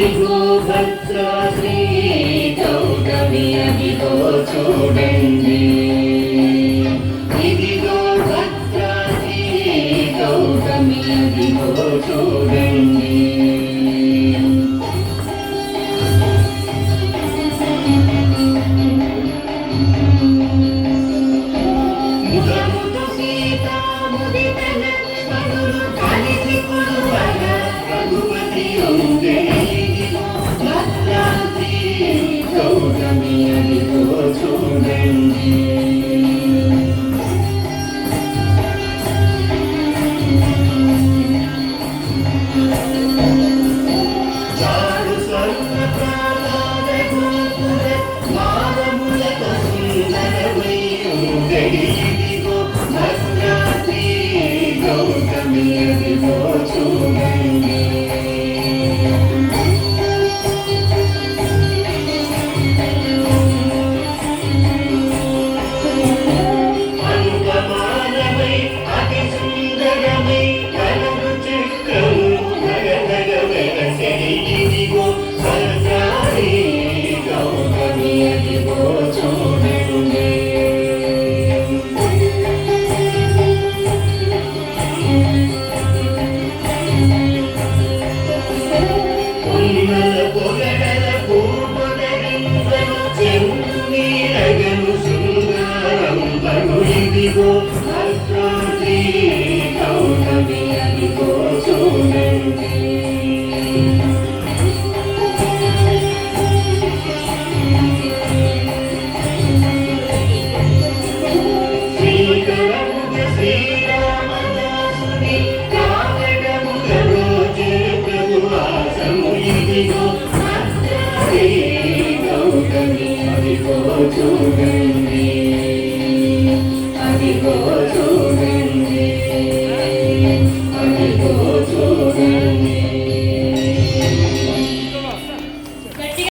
ఇదిగో భద్రాద్రి గౌతమి అదిగో చూడండి, ఇదిగో భద్రాద్రి గౌతమి అదిగో చూడండి. ముదముదు సీత ముదిత లక్ష్మణులు కలిసి కొలువల రఘుపతి ఉండే, ఇదిగో భద్రాద్రి గౌతమి అదిగో చూడండి. చారు స్వర్ణ ప్రాణాల గోపుర మానములతో సుందరమై ఉండే, ఇదిగో భద్రాద్రి గౌతమి అదిగో చూడండి. అనుపమానమై అతి సుందరమై కలరు చక్రము నగనగ వెలసే, ఇదిగో భద్రాద్రి గౌతమి అదిగో చూడండి. పొన్నల